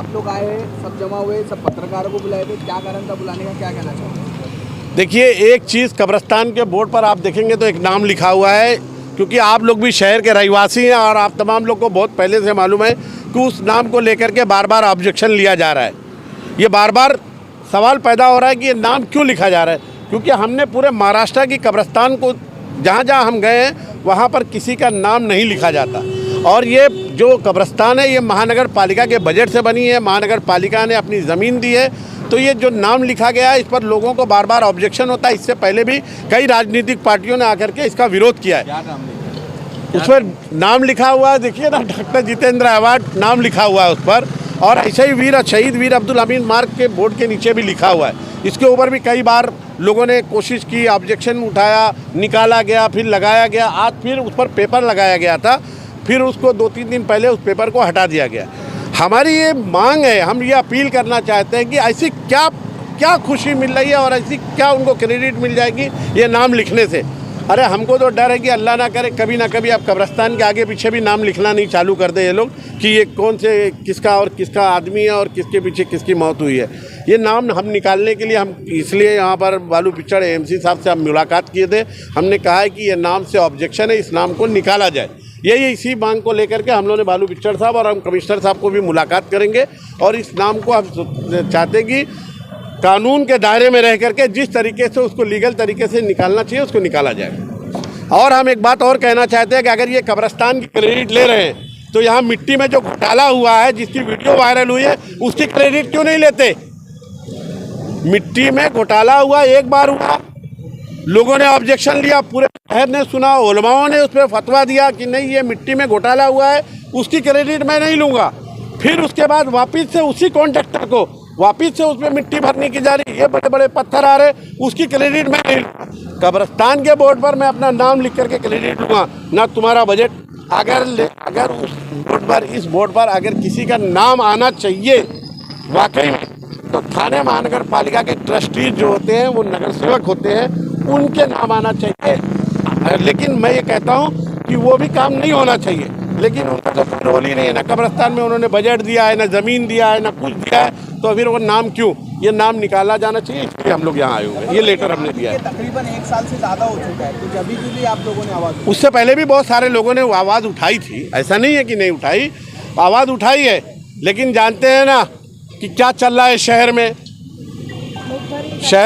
आप लोग आए, सब जमा हुए, सब पत्रकारों को बुलाए थे, क्या कारण था बुलाने का, क्या कहना चाहते हैं? देखिए, एक चीज़ कब्रिस्तान के बोर्ड पर आप देखेंगे तो एक नाम लिखा हुआ है, क्योंकि आप लोग भी शहर के रहवासी हैं और आप तमाम लोग को बहुत पहले से मालूम है कि उस नाम को लेकर के बार बार ऑब्जेक्शन लिया जा रहा है। ये बार बार सवाल पैदा हो रहा है कि ये नाम क्यों लिखा जा रहा है, क्योंकि हमने पूरे महाराष्ट्र की कब्रिस्तान को जहाँ जहाँ हम गए हैं वहाँ पर किसी का नाम नहीं लिखा जाता। और ये जो कब्रिस्तान है ये महानगर पालिका के बजट से बनी है, महानगर पालिका ने अपनी ज़मीन दी है, तो ये जो नाम लिखा गया है इस पर लोगों को बार बार ऑब्जेक्शन होता है। इससे पहले भी कई राजनीतिक पार्टियों ने आकर के इसका विरोध किया है। उस पर नाम लिखा हुआ है, देखिए ना, डॉक्टर जितेंद्र अवार्ड नाम लिखा हुआ है उस पर, और ऐसे ही शहीद वीर अब्दुल हमीद मार्ग के बोर्ड के नीचे भी लिखा हुआ है। इसके ऊपर भी कई बार लोगों ने कोशिश की, ऑब्जेक्शन उठाया, निकाला गया, फिर लगाया गया, आज फिर उस पर पेपर लगाया गया था, फिर उसको 2-3 दिन पहले उस पेपर को हटा दिया गया। हमारी ये मांग है, हम ये अपील करना चाहते हैं कि ऐसी क्या खुशी मिल रही है और ऐसी क्या उनको क्रेडिट मिल जाएगी ये नाम लिखने से। अरे हमको तो डर है कि अल्लाह ना करे कभी ना कभी आप कब्रिस्तान के आगे पीछे भी नाम लिखना नहीं चालू कर दे ये लोग कि ये कौन से किसका और किसका आदमी है और किसके पीछे किसकी मौत हुई है। ये नाम हम निकालने के लिए हम इसलिए यहाँ पर बालू पिचड़ एमसी साहब से हम मुलाकात किए थे। हमने कहा है कि ये नाम से ऑब्जेक्शन है, इस नाम को निकाला जाए। यही इसी मांग को लेकर के हम लोगों ने बालू पिचड़ साहब और हम कमिश्नर साहब को भी मुलाकात करेंगे और इस नाम को हम चाहते हैं कि कानून के दायरे में रह करके जिस तरीके से उसको लीगल तरीके से निकालना चाहिए उसको निकाला जाए। और हम एक बात और कहना चाहते हैं कि अगर ये कब्रिस्तान की क्रेडिट ले रहे हैं तो यहाँ मिट्टी में जो घोटाला हुआ है, जिसकी वीडियो वायरल हुई है, उसकी क्रेडिट क्यों नहीं लेते? मिट्टी में घोटाला हुआ, एक बार हुआ, लोगों ने ऑब्जेक्शन लिया, पूरे शहर ने सुना, उलमाओं ने उस पर फतवा दिया कि नहीं ये मिट्टी में घोटाला हुआ है, उसकी क्रेडिट मैं नहीं लूँगा। फिर उसके बाद वापस से उसी कॉन्ट्रैक्टर को वापस से उसमें मिट्टी भरने की जा रही, ये बड़े बड़े पत्थर आ रहे, उसकी क्रेडिट मैं नहीं लूँगा। कब्रिस्तान के बोर्ड पर मैं अपना नाम लिख करके क्रेडिट लूँगा, ना तुम्हारा बजट। अगर उस बोर्ड पर, इस बोर्ड पर अगर किसी का नाम आना चाहिए वाकई में, तो थाने महानगर पालिका के ट्रस्टी जो होते हैं, वो नगर सेवक होते हैं, उनके नाम आना चाहिए। लेकिन मैं ये कहता हूँ कि वो भी काम नहीं होना चाहिए, लेकिन उनका तो कोई रोल ही नहीं है। ना कब्रिस्तान में उन्होंने बजट दिया है, ना ज़मीन दिया है, ना कुछ दिया है, तो फिर वो नाम क्यों? ये नाम निकाला जाना चाहिए, इसलिए हम लोग यहाँ आए हुए हैं। ये लेटर हमने दिया है। तकरीबन 1 साल से ज़्यादा हो चुका है, तो अभी भी आप लोगों ने आवाज़, उससे पहले भी बहुत सारे लोगों ने आवाज़ उठाई थी, ऐसा नहीं है कि नहीं उठाई, आवाज़ उठाई है। लेकिन जानते हैं ना कि क्या चल रहा है शहर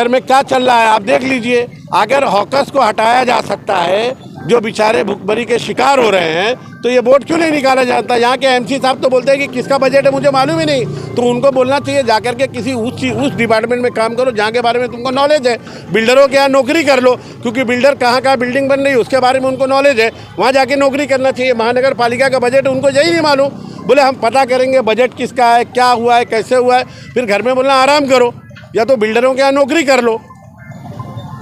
में क्या चल रहा है, आप देख लीजिए। अगर हॉकर्स को हटाया जा सकता है, जो बेचारे भुखमरी के शिकार हो रहे हैं, तो ये बोर्ड क्यों नहीं निकाला जाता? यहाँ के एमसी साहब तो बोलते हैं कि किसका बजट है मुझे मालूम ही नहीं, तो उनको बोलना चाहिए जाकर के किसी उस डिपार्टमेंट में काम करो जहाँ के बारे में तुमको नॉलेज है। बिल्डरों के यहाँ नौकरी कर लो, क्योंकि बिल्डर कहाँ कहाँ बिल्डिंग बन रही है उसके बारे में उनको नॉलेज है, वहाँ जाके नौकरी करना चाहिए। महानगर पालिका का बजट उनको यही नहीं मालूम, बोले हम पता करेंगे बजट किसका है, क्या हुआ है, कैसे हुआ है, फिर घर में बोलना आराम करो, या तो बिल्डरों के यहाँ नौकरी कर लो।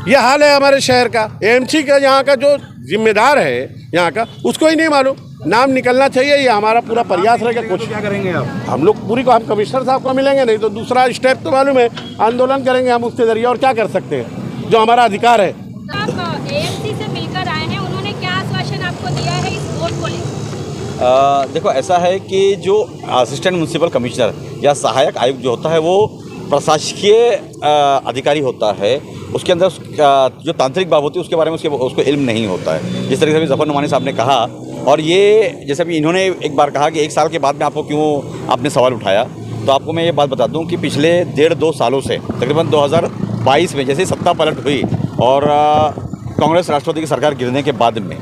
ये हाल है हमारे शहर का। एमसी का यहाँ का जो जिम्मेदार है यहाँ का, उसको ही नहीं मालूम। नाम निकलना चाहिए, ये हमारा पूरा प्रयास रहेगा। कुछ क्या करेंगे आप? हम लोग पूरी को हम कमिश्नर साहब को मिलेंगे, नहीं तो दूसरा स्टेप तो मालूम है, आंदोलन करेंगे हम उसके जरिए। और क्या कर सकते हैं, जो हमारा अधिकार है। आप एएमसी से मिलकर आए हैं, उन्होंने क्या आश्वासन आपको दिया है इस बोर्ड को लेकर? देखो, ऐसा है कि जो असिस्टेंट म्युनिसिपल कमिश्नर या सहायक आयुक्त जो होता है वो प्रशासकीय अधिकारी होता है। उसके अंदर जो तांत्रिक बात होती है उसके बारे में उसको इल्म नहीं होता है, जिस तरीके से अभी ज़फ़र नुमानी साहब ने कहा। और ये जैसे अभी इन्होंने एक बार कहा कि 1 साल के बाद में आपको क्यों आपने सवाल उठाया, तो आपको मैं ये बात बता दूं कि पिछले 1.5-2 सालों से तकरीबन 2022 में जैसे सत्ता पलट हुई और कांग्रेस राष्ट्रवादी की सरकार गिरने के बाद में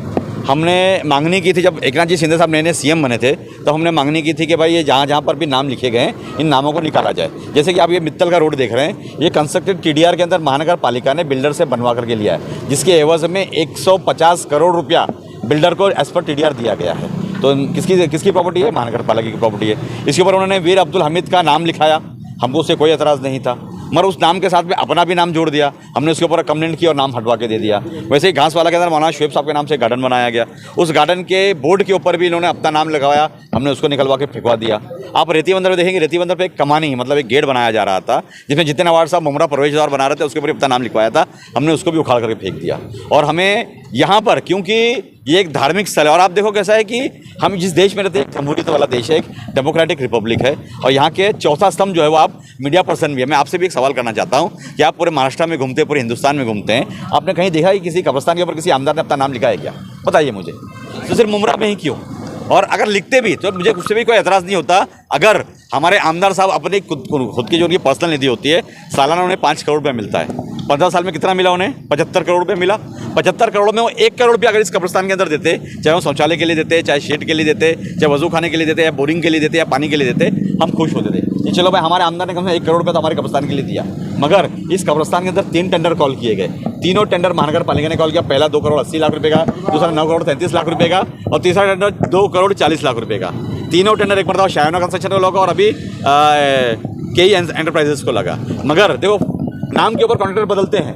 हमने मांगनी की थी, जब एकनाथ जी शिंदे साहब नए सीएम बने थे, तो हमने मांगनी की थी कि भाई ये जहाँ पर भी नाम लिखे गए हैं इन नामों को निकाला जाए। जैसे कि आप ये मित्तल का रोड देख रहे हैं, ये कंस्ट्रक्टेड टीडीआर के अंदर महानगर पालिका ने बिल्डर से बनवा करके लिया है, जिसके एवज में 150 करोड़ रुपया बिल्डर को एज पर टीडीआर दिया गया है। तो किसकी प्रॉपर्टी है? महानगर पालिका की प्रॉपर्टी है। इसके ऊपर उन्होंने वीर अब्दुल हमीद का नाम लिखाया, हमको उससे कोई एतराज़ नहीं था, मगर उस नाम के साथ में अपना भी नाम जोड़ दिया। हमने उसके ऊपर कंप्लेंट की और नाम हटवा के दे दिया। वैसे ही घासवाला के अंदर मौलाना शुएब साहब के नाम से गार्डन बनाया गया, उस गार्डन के बोर्ड के ऊपर भी इन्होंने अपना नाम लगाया, हमने उसको निकलवा के फेंकवा दिया। आप रेती बंदर में देखेंगे, रेती बंदर पे एक कमानी मतलब एक गेट बनाया जा रहा था, जिसमें जितने अवार्ड साहब मुमरा प्रवेश द्वार बना रहे थे उसके ऊपर अपना नाम लिखवाया था, हमने उसको भी उखाड़ करके फेंक दिया। और हमें यहाँ पर क्योंकि ये एक धार्मिक स्थल है। और आप देखो कैसा है कि हम जिस देश में रहते हैं, एक जमहूरियत वाला देश है, एक डेमोक्रेटिक रिपब्लिक है, और यहाँ के चौथा स्तंभ जो है वो आप मीडिया पर्सन भी है। मैं आपसे भी एक सवाल करना चाहता हूँ कि आप पूरे महाराष्ट्र में घूमते हैं, पूरे हिंदुस्तान में घूमते हैं, आपने कहीं देखा है कि किसी कब्रिस्तान के ऊपर किसी आमदार ने अपना नाम लिखा है क्या? बताइए मुझे। तो सिर्फ मुमरा में ही क्यों? और अगर लिखते भी तो मुझे उससे भी कोई एतराज़ नहीं होता अगर हमारे आमदार साहब अपनी खुद की जो उनकी पर्सनल निधि होती है, सालाना उन्हें 5 करोड़ रुपये मिलता है। 15 साल में कितना मिला उन्हें? 75 करोड़ रुपये मिला। 75 करोड़ में वो 1 करोड़ रुपये अगर इस कब्रिस्तान के अंदर देते, चाहे वो शौचालय के लिए देते, चाहे शेड के लिए देते, चाहे वजू खाने के लिए देते, या बोरिंग के लिए देते, या पानी के लिए देते, हम खुश होते थे कि चलो भाई हमारे आमदार ने कम से कम 1 करोड़ रुपये तो हमारे कब्रिस्तान के लिए दिया। मगर इस कब्रिस्तान के अंदर 3 टेंडर कॉल किए गए। तीनों टेंडर महानगर पालिका ने कॉल किया। पहला 2 करोड़ 80 लाख रुपये का, दूसरा 9 करोड़ 33 लाख रुपये का, और तीसरा टेंडर 2 करोड़ 40 लाख रुपये का। तीनों टेंडर एक मरतबा शायना कंस्ट्रक्शन को लगा और अभी कई एंटरप्राइजेस को लगा। मगर देखो नाम के ऊपर कॉन्ट्रैक्टर बदलते हैं,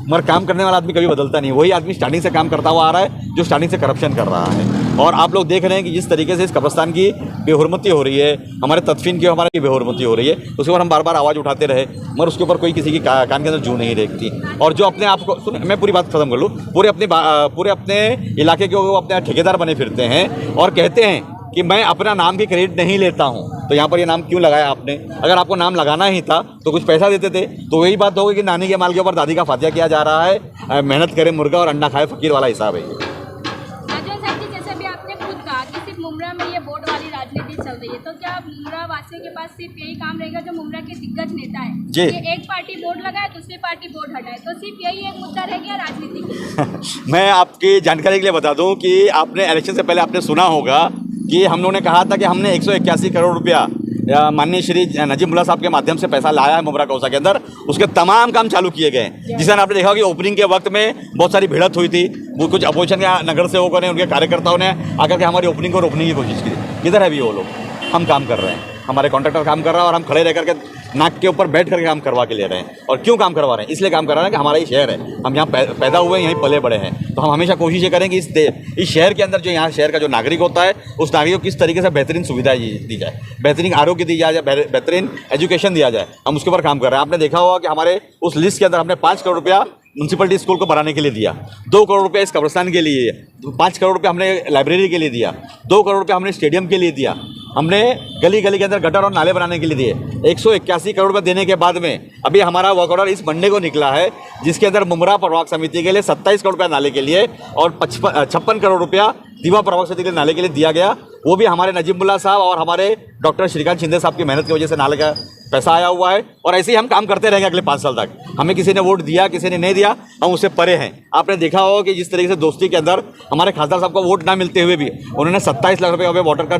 मगर काम करने वाला आदमी कभी बदलता नहीं। वही आदमी स्टार्टिंग से काम करता हुआ आ रहा है जो स्टार्टिंग से करप्शन कर रहा है। और आप लोग देख रहे हैं कि जिस तरीके से इस कब्रिस्तान की बेहुरमती हो रही है, हमारे तदफीन की हमारी बेहुरमती हो रही है, उसके ऊपर हम बार बार आवाज़ उठाते रहे, मगर उसके ऊपर कोई किसी की कान के अंदर जू नहीं रेखती। और जो अपने आप को सुन, मैं पूरी बात खत्म कर लूँ, पूरे अपने इलाके के वो अपने ठेकेदार बने फिरते हैं और कहते हैं कि मैं अपना नाम की क्रेडिट नहीं लेता हूँ। तो यहाँ पर ये नाम क्यों लगाया आपने? अगर आपको नाम लगाना ही था तो कुछ पैसा देते थे। तो वही बात होगी कि नानी के माल के ऊपर दादी का फातिया किया जा रहा है। मेहनत करे मुर्गा और अंडा खाए फकीर वाला हिसाब है। राजन साहब जी, जैसे अभी आपने खुद कहा कि सिर्फ मुमरा में ये वोट वाली राजनीति चल रही है, तो क्या मुमरा वासियों के पास सिर्फ यही काम रहेगा जो मुमरा के दिग्गज नेता है जी। कि एक पार्टी बोर्ड लगाए, दूसरी पार्टी बोर्ड हटाए, तो सिर्फ यही एक मुद्दा रह गया राजनीति की? मैं आपकी जानकारी के लिए बता दूं कि आपने इलेक्शन से पहले आपने सुना होगा कि हम लोगों ने कहा था कि हमने 181 करोड़ रुपया माननीय श्री नजीमुल्लाह साहब के माध्यम से पैसा लाया है मुमरा कौसा के अंदर। उसके तमाम काम चालू किए गए हैं। जिस तरह आपने देखा कि ओपनिंग के वक्त में बहुत सारी भिड़त हुई थी, वो कुछ अपोजिशन के नगर सेवकों ने, उनके कार्यकर्ताओं ने आकर के हमारी ओपनिंग को रोकने की कोशिश की थी। किधर है भी वो लोग? हम काम कर रहे हैं, हमारे कॉन्ट्रैक्टर काम कर रहा है और हम खड़े रह करके नाक के ऊपर बैठ करके काम करवा के ले रहे हैं। और क्यों काम करवा रहे हैं? इसलिए काम करवा रहे हैं कि हमारा ये शहर है, हम यहाँ पैदा हुए, यहीं पले बड़े हैं। तो हम हमेशा कोशिश ये करें कि इस शहर के अंदर जो यहाँ शहर का जो नागरिक होता है, उस नागरिक को किस तरीके से बेहतरीन सुविधाएं दी जाए, बेहतरीन आरोग्य दी जाए, बेहतरीन एजुकेशन दिया जाए। हम उसके ऊपर काम कर रहे हैं। आपने देखा होगा कि हमारे उस लिस्ट के अंदर हमने 5 करोड़ रुपया म्यूनसिपलिटी स्कूल को बनाने के लिए दिया, 2 करोड़ रुपये इस कब्रिस्तान के लिए, 5 करोड़ रुपये हमने लाइब्रेरी के लिए दिया, 2 करोड़ रुपये हमने स्टेडियम के लिए दिया, हमने गली गली के अंदर गटर और नाले बनाने के लिए दिए। 181 करोड़ रुपये देने के बाद में अभी हमारा वर्क ऑर्डर इस मंडे को निकला है, जिसके अंदर मुमरा प्रवाक समिति के लिए 27 करोड़ रुपया नाले के लिए और 56 करोड़ रुपया दीवा प्रवाक समिति के नाले के लिए दिया गया। वो भी हमारे नजीमुल्लाह साहब और हमारे डॉक्टर श्रीकांत शिंदे साहब की मेहनत की वजह से नाले का पैसा आया हुआ है। और ऐसे ही हम काम करते रहेंगे अगले 5 साल तक। हमें किसी ने वोट दिया, किसी ने नहीं दिया, हम उससे परे हैं। आपने देखा होगा कि जिस तरीके से दोस्ती के अंदर हमारे खासदार साहब को वोट ना मिलते हुए भी उन्होंने 27 लाख रुपये वाटर का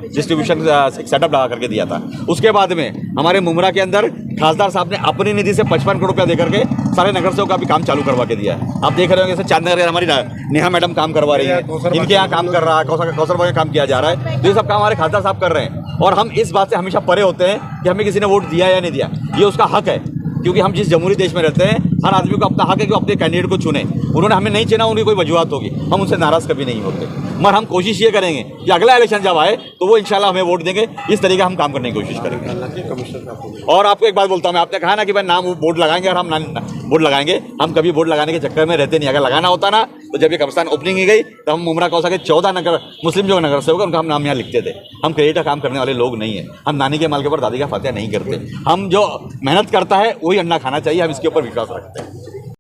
डिस्ट्रीब्यूशन सेटअप लगा करके दिया था। उसके बाद में हमारे मुमरा के अंदर खासदार साहब ने अपनी निधि से 55 करोड़ रुपया देकर के सारे नगर सेवकों का भी काम चालू करवा के दिया है। आप देख रहे होंगे जैसे चांदनगर हमारी नेहा मैडम काम करवा रही है, इनके यहाँ काम कर रहा है, कौसर भाई काम किया जा रहा है। तो ये सब काम हमारे खासदार साहब कर रहे हैं। और हम इस बात से हमेशा परे होते हैं कि हमें किसी ने वोट दिया या नहीं दिया, ये उसका हक है। क्योंकि हम जिस जमहूरी देश में रहते हैं, हर आदमी को अपना हक है कि वो अपने कैंडिडेट को चुने। उन्होंने हमें नहीं चुना, उनकी कोई वजूहत होगी, हम उनसे नाराज़ कभी नहीं होते। मगर हम कोशिश ये करेंगे कि अगला इलेक्शन जब आए तो वो इंशाल्लाह हमें वोट देंगे। इस तरीके हम काम करने की कोशिश करेंगे। और आपको एक बात बोलता हूँ, आपने कहा ना कि भाई नाम बोर्ड लगाएंगे और हम बोर्ड लगाएंगे, हम कभी बोर्ड लगाने के चक्कर में रहते नहीं। अगर लगाना होता ना तो जब ये कब्रिस्तान ओपनिंग की गई तो हम मुमरा कौसा के 14 नगर मुस्लिम जो नगर सेवक उनका हम नाम यहाँ लिखते थे। हम क्रेडिट का काम करने वाले लोग नहीं हैं। हम नानी के माल के ऊपर दादी का फातिया नहीं करते। हम जो मेहनत करता है वही अंडा खाना चाहिए, हम इसके ऊपर विश्वास रखते हैं।